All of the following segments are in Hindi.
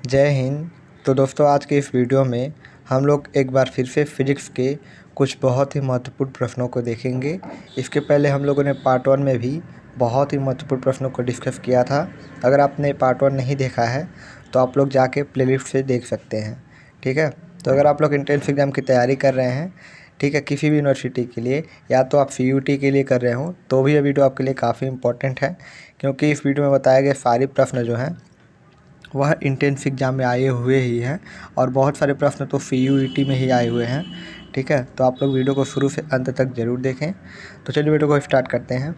जय हिंद। तो दोस्तों, आज के इस वीडियो में हम लोग एक बार फिर से फिजिक्स के कुछ बहुत ही महत्वपूर्ण प्रश्नों को देखेंगे। इसके पहले हम लोगों ने पार्ट 1 में भी बहुत ही महत्वपूर्ण प्रश्नों को डिस्कस किया था। अगर आपने पार्ट 1 नहीं देखा है तो आप लोग जाके प्लेलिस्ट से देख सकते हैं, ठीक है। तो अगर आप लोग एंट्रेंस एग्ज़ाम की तैयारी कर रहे हैं, ठीक है, किसी भी यूनिवर्सिटी के लिए, या तो आप CUT के लिए कर रहे हो, तो भी ये वीडियो आपके लिए काफ़ी इंपॉर्टेंट है, क्योंकि इस वीडियो में बताए गए सारे प्रश्न जो हैं वह एंट्रेंस एग्ज़ाम में आए हुए ही हैं, और बहुत सारे प्रश्न तो CUET में ही आए हुए हैं, ठीक है। तो आप लोग वीडियो को शुरू से अंत तक ज़रूर देखें। तो चलिए वीडियो को स्टार्ट करते हैं।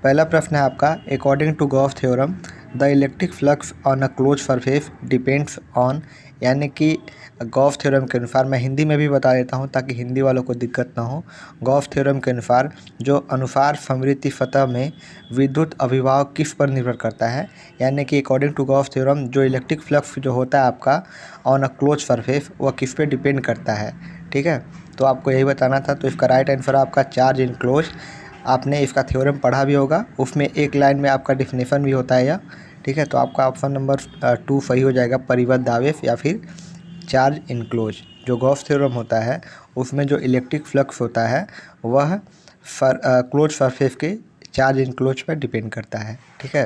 पहला प्रश्न है आपका, according to Gauss theorem the electric flux on a close surface depends on, यानी कि गॉस थ्योरम के अनुसार, मैं हिंदी में भी बता देता हूँ ताकि हिंदी वालों को दिक्कत ना हो। गॉस थ्योरम के अनुसार जो अनुसार समृद्धि सतह में विद्युत अभिभाव किस पर निर्भर करता है, यानी कि अकॉर्डिंग टू गॉस थ्योरम जो इलेक्ट्रिक फ्लक्स जो होता है आपका ऑन अ क्लोज सरफेस, वह किस पे डिपेंड करता है, ठीक है। तो आपको यही बताना था। तो इसका राइट आंसर आपका चार्ज इन क्लोज। आपने इसका थ्योरम पढ़ा भी होगा, उसमें एक लाइन में आपका डिफिनेशन भी होता है यह, ठीक है। तो आपका ऑप्शन नंबर 2 सही हो जाएगा, परिबद्ध आवेश या फिर चार्ज इनक्लोज। जो गॉस थ्योरम होता है उसमें जो इलेक्ट्रिक फ्लक्स होता है वह क्लोज सरफेस के चार्ज इनक्लोज पर डिपेंड करता है, ठीक है।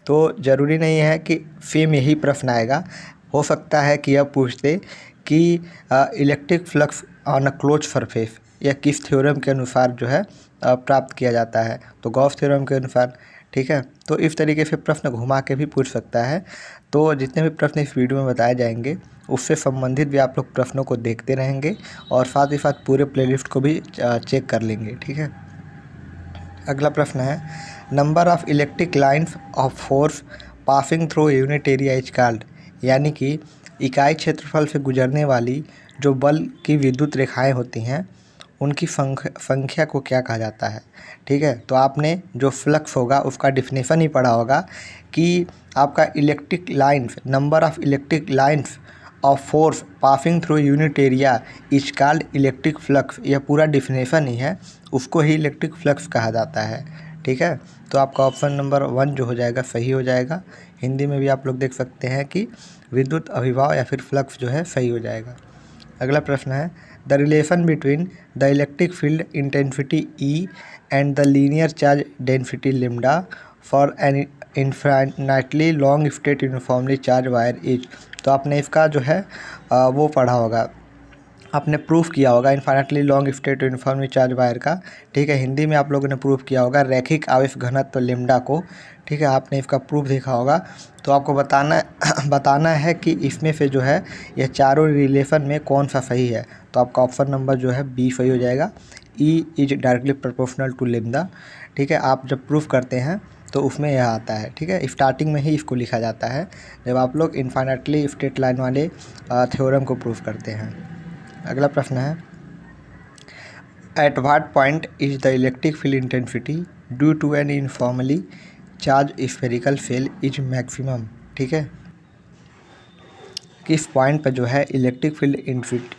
तो ज़रूरी नहीं है कि सेम यही प्रश्न आएगा, हो सकता है कि यह पूछते कि electric flux on a close surface यह किस थ्योरम के अनुसार जो है प्राप्त किया जाता है, तो गॉस थ्योरम के अनुसार, ठीक है। तो इस तरीके से प्रश्न घुमा के भी पूछ सकता है। तो जितने भी प्रश्न इस वीडियो में बताए जाएंगे उससे संबंधित भी आप लोग प्रश्नों को देखते रहेंगे, और साथ ही साथ पूरे प्लेलिस्ट को भी चेक कर लेंगे, ठीक है। अगला प्रश्न है, number of electric lines of force passing through unit area is called, यानी कि इकाई क्षेत्रफल से गुजरने वाली जो बल की विद्युत रेखाएं होती हैं उनकी संख्या को क्या कहा जाता है, ठीक है। तो आपने जो फ्लक्स होगा उसका डिफिनेशन ही पढ़ा होगा कि आपका electric lines, number of electric lines of force passing through unit area is called electric flux. यह पूरा डिफिनेशन ही है, उसको ही इलेक्ट्रिक फ्लक्स कहा जाता है, ठीक है। तो आपका ऑप्शन नंबर 1 जो हो जाएगा सही हो जाएगा। हिंदी में भी आप लोग देख सकते हैं कि विद्युत अभिभाव या फिर फ्लक्स जो है सही हो जाएगा। अगला प्रश्न है, the relation between the electric field intensity E and the linear charge density lambda for an infinitely long straight uniformly charge wire is. तो आपने इसका जो है वो पढ़ा होगा, आपने प्रूफ किया होगा infinitely long straight uniformly charge wire का, ठीक है। हिंदी में आप लोगों ने प्रूफ किया होगा रैखिक आवेश घनत्व लिम्डा को, ठीक है। आपने इसका प्रूफ देखा होगा। तो आपको बताना है कि इसमें से जो है यह चारों रिलेशन में कौन सा सही है। तो आपका ऑप्शन नंबर जो है बी सही हो जाएगा, E is directly proportional to lambda, ठीक है। आप जब प्रूफ करते हैं तो उसमें यह आता है, ठीक है। स्टार्टिंग में ही इसको लिखा जाता है जब आप लोग इनफाइनाइटली स्ट्रेट लाइन वाले थ्योरम को प्रूफ करते हैं। अगला प्रश्न है, at what point is the electric field intensity due to an uniformly charged spherical shell is maximum, ठीक है। किस पॉइंट पर जो है इलेक्ट्रिक फील्ड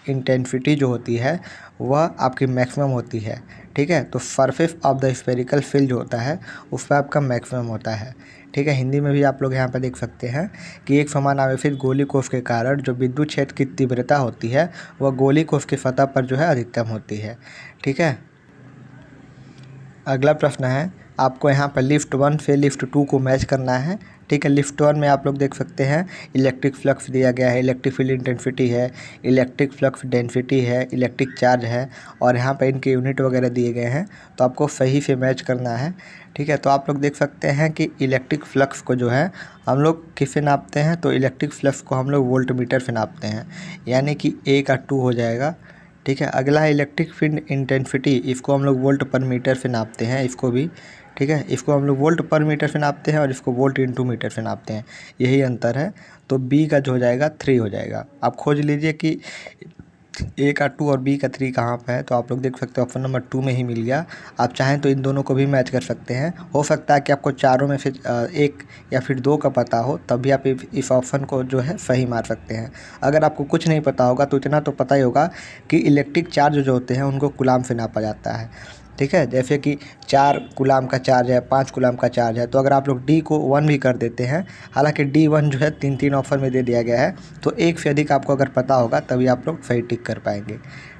इंटेंसिटी जो होती है वह आपकी मैक्सिमम होती है, ठीक है। तो surface of the spherical field जो होता है उस पर आपका मैक्सिमम होता है, ठीक है। हिंदी में भी आप लोग यहाँ पर देख सकते हैं कि एक समान आवेशित गोली कोष के कारण जो विद्युत क्षेत्र की तीव्रता होती है वह गोली कोष की सतह पर जो है अधिकतम होती है, ठीक है। अगला प्रश्न है, आपको यहाँ पर लिफ्ट 1 से लिफ्ट 2 को मैच करना है, ठीक है। लिफ्ट 1 में आप लोग देख सकते हैं इलेक्ट्रिक फ्लक्स दिया गया है, इलेक्ट्रिक फील्ड इंटेंसिटी है, इलेक्ट्रिक फ्लक्स डेंसिटी है, इलेक्ट्रिक चार्ज है, और यहाँ पर इनके यूनिट वगैरह दिए गए हैं। तो आपको सही से मैच करना है, ठीक है। तो आप लोग देख सकते हैं कि इलेक्ट्रिक फ्लक्स को जो है हम लोग किससे नापते हैं, तो इलेक्ट्रिक फ्लक्स को हम लोग वोल्ट मीटर से नापते हैं, यानी कि A का 2 हो जाएगा, ठीक है। अगला है इलेक्ट्रिक फील्ड इंटेंसिटी, इसको हम लोग वोल्ट पर मीटर से नापते हैं, इसको भी, ठीक है। इसको हम लोग वोल्ट पर मीटर से नापते हैं और इसको वोल्ट इंटू मीटर से नापते हैं, यही अंतर है। तो B का जो हो जाएगा 3 हो जाएगा। आप खोज लीजिए कि A का 2 और B का 3 कहाँ पर है। तो आप लोग देख सकते हो ऑप्शन नंबर 2 में ही मिल गया। आप चाहें तो इन दोनों को भी मैच कर सकते हैं, हो सकता है कि आपको चारों में से 1 या फिर 2 का पता हो, तब भी आप इस ऑप्शन को जो है सही मार सकते हैं। अगर आपको कुछ नहीं पता होगा तो इतना तो पता ही होगा कि इलेक्ट्रिक चार्ज जो होते हैं उनको कूलाम से नापा जाता है, ठीक है। जैसे कि 4 कूलाम का चार्ज है, 5 कूलाम का चार्ज है, तो अगर आप लोग डी को 1 भी कर देते हैं, हालांकि D1 जो है 3 ऑप्शन में दे दिया गया है, तो एक से अधिक आपको अगर पता होगा तभी आप लोग सही टिक कर पाएंगे।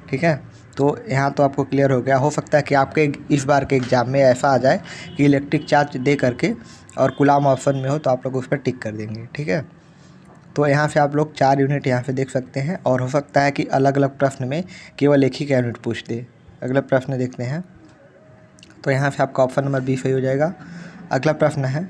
ठीक है, तो यहाँ तो आपको क्लियर हो गया। हो सकता है कि आपके इस बार के एग्ज़ाम में ऐसा आ जाए कि इलेक्ट्रिक चार्ज दे करके और कूलाम ऑप्शन में हो, तो आप लोग उस पर टिक कर देंगे। ठीक है, तो यहाँ से आप लोग 4 यूनिट यहाँ पे देख सकते हैं, और हो सकता है कि अलग अलग प्रश्न में केवल एक ही का यूनिट पूछ दे। अगला प्रश्न देखते हैं, तो यहाँ से आपका ऑप्शन नंबर बी सही हो जाएगा। अगला प्रश्न है,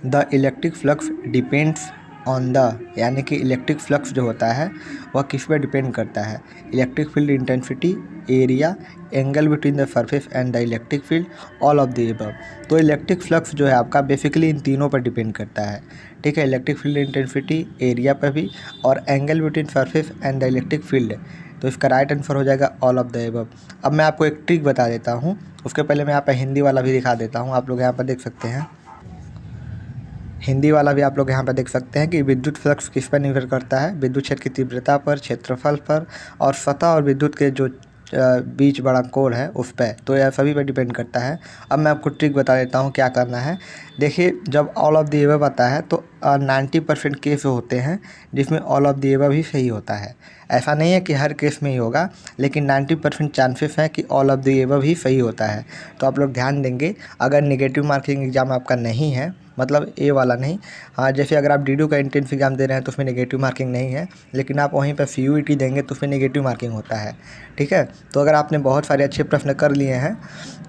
the electric flux depends on the, यानी कि इलेक्ट्रिक फ्लक्स जो होता है वह किस पर डिपेंड करता है? Electric field intensity, area, angle between the surface and the electric field, all of the above. तो इलेक्ट्रिक फ्लक्स जो है आपका बेसिकली इन तीनों पर डिपेंड करता है। ठीक है, इलेक्ट्रिक फील्ड इंटेंसिटी, एरिया पर भी, और angle between surface and the electric field. तो इसका राइट आंसर हो जाएगा ऑल ऑफ द अबव। अब मैं आपको एक ट्रिक बता देता हूँ, उसके पहले मैं यहाँ पर हिंदी वाला भी दिखा देता हूँ। आप लोग यहाँ पर देख सकते हैं, हिंदी वाला भी आप लोग यहाँ पर देख सकते हैं कि विद्युत फ्लक्स किस पर निर्भर करता है? विद्युत क्षेत्र की तीव्रता पर, क्षेत्रफल पर, और सतह और विद्युत के जो बीच बड़ा कोण है उस पर। तो यह सभी पर डिपेंड करता है। अब मैं आपको ट्रिक बता देता हूँ क्या करना है। देखिए, जब ऑल ऑफ द अबव आता है तो 90% केस होते हैं जिसमें ऑल ऑफ द अबव ही सही होता है। ऐसा नहीं है कि हर केस में ही होगा, लेकिन 90% चांसेस है कि ऑल ऑफ द अबव ही सही होता है। तो आप लोग ध्यान देंगे, अगर नेगेटिव मार्किंग एग्ज़ाम आपका नहीं है, मतलब ए वाला नहीं, हाँ, जैसे अगर आप DDU का एंट्रेंस एग्जाम दे रहे हैं तो उसमें नेगेटिव मार्किंग नहीं है, लेकिन आप वहीं पर CUET देंगे तो उसमें नेगेटिव मार्किंग होता है। ठीक है, तो अगर आपने बहुत सारे अच्छे प्रश्न कर लिए हैं,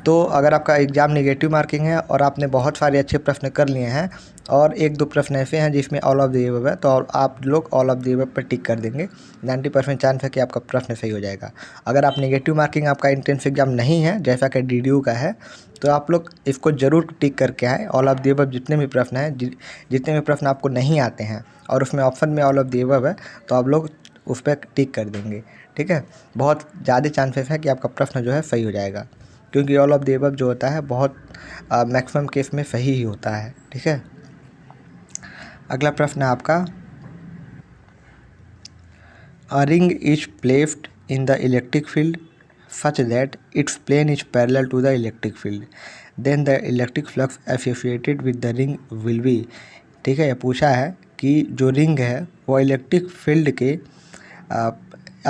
तो अगर आपका एग्ज़ाम नेगेटिव मार्किंग है और आपने बहुत सारे अच्छे प्रश्न कर लिए हैं और 1-2 प्रश्न ऐसे हैं जिसमें ऑल ऑफ द अबव है, तो आप लोग ऑल ऑफ द अबव पर टिक कर देंगे। 90% चांस है कि आपका प्रश्न सही हो जाएगा। अगर आप नेगेटिव मार्किंग आपका एंट्रेंस एग्जाम नहीं है, जैसा कि DDU का है, तो आप लोग इसको ज़रूर टिक करके आएँ। ऑल ऑफ द अबव जितने भी प्रश्न हैं, जितने भी प्रश्न आपको नहीं आते हैं और उसमें ऑप्शन में ऑल ऑफ द अबव है, तो आप लोग उस पर टिक कर देंगे। ठीक है, बहुत ज़्यादा चांसेस है कि आपका प्रश्न जो है सही हो जाएगा, क्योंकि ऑल ऑफ द अबव जो होता है बहुत मैक्सिमम केस में सही ही होता है। ठीक है, अगला प्रश्न है आपका, a ring is placed in the electric field such that its plane is parallel to the electric field, then the electric flux associated with the ring will be। ठीक है, यह पूछा है कि जो रिंग है वो इलेक्ट्रिक फील्ड के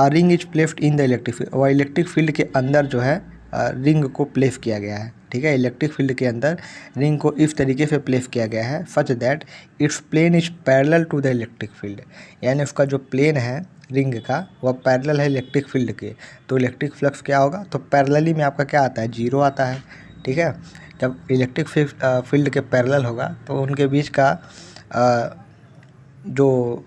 ring is placed in the electric field, वह इलेक्ट्रिक फील्ड के अंदर जो है रिंग को प्लेस किया गया है। ठीक है, इलेक्ट्रिक फील्ड के अंदर रिंग को इस तरीके से प्लेस किया गया है, such that its plane is parallel to the electric field, यानी उसका जो प्लेन है रिंग का वह पैरेलल है इलेक्ट्रिक फील्ड के। तो इलेक्ट्रिक फ्लक्स क्या होगा? तो पैरेलली में आपका क्या आता है? 0 आता है। ठीक है, जब इलेक्ट्रिक फील्ड के पैरेलल होगा तो उनके बीच का जो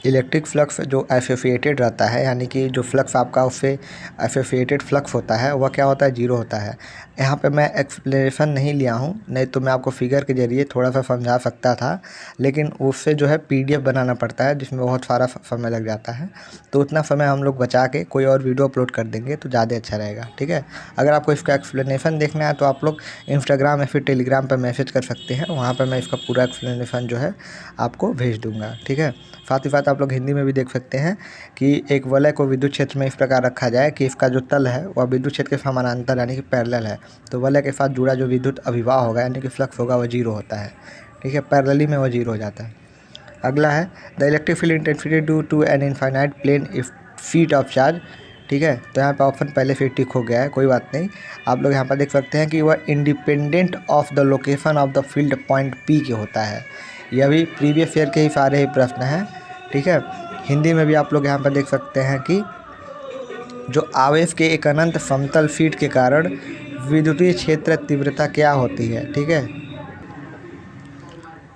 इलेक्ट्रिक फ्लक्स जो एसोसिएटेड रहता है, यानी कि जो फ्लक्स आपका उससे एसोसिएटेड फ्लक्स होता है वह क्या होता है? 0 होता है। यहाँ पे मैं एक्सप्लेनेशन नहीं लिया हूँ, नहीं तो मैं आपको फिगर के ज़रिए थोड़ा सा समझा सकता था, लेकिन उससे जो है PDF बनाना पड़ता है जिसमें बहुत सारा समय लग जाता है, तो उतना समय हम लोग बचा के कोई और वीडियो अपलोड कर देंगे तो ज़्यादा अच्छा रहेगा। ठीक है, अगर आपको इसका एक्सप्लेनेशन देखना है तो आप लोग इंस्टाग्राम या फिर टेलीग्राम पर मैसेज कर सकते हैं, वहाँ पर मैं इसका पूरा एक्सप्लेनेशन जो है आपको भेज दूँगा। ठीक है, साथ ही साथ आप लोग हिंदी में भी देख सकते हैं कि एक वलय को विद्युत क्षेत्र में इस प्रकार रखा जाए कि इसका जो तल है वह विद्युत क्षेत्र के समानांतर यानी कि पैरेलल है, तो वलय के साथ जुड़ा जो विद्युत अभिवाह होगा यानी कि फ्लक्स होगा वह 0 होता है। ठीक है, पैरेलली में वह 0 हो जाता है। अगला है, the electric field intensity due to an infinite plane if feet of charge. ठीक है, तो यहाँ पर ऑप्शन पहले से टिक हो गया है, कोई बात नहीं। आप लोग यहाँ पर देख सकते हैं कि वह independent of the location of the field point P के होता है। यह भी प्रीवियस ईयर के ही सारे ही प्रश्न हैं। ठीक है, हिंदी में भी आप लोग यहाँ पर देख सकते हैं कि जो आवेश के एक अनंत समतल फील्ड के कारण विद्युतीय क्षेत्र तीव्रता क्या होती है। ठीक है,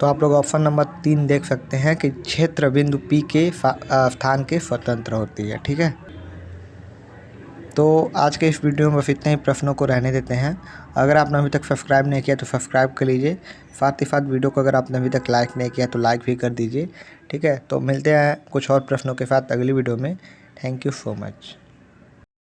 तो आप लोग ऑप्शन नंबर 3 देख सकते हैं कि क्षेत्र बिंदु P के स्थान के स्वतंत्र होती है। ठीक है, तो आज के इस वीडियो में बस इतने ही प्रश्नों को रहने देते हैं। अगर आपने अभी तक सब्सक्राइब नहीं किया तो सब्सक्राइब कर लीजिए, साथ ही साथ वीडियो को अगर आपने अभी तक लाइक नहीं किया तो लाइक भी कर दीजिए। ठीक है, तो मिलते हैं कुछ और प्रश्नों के साथ अगली वीडियो में। Thank you so much.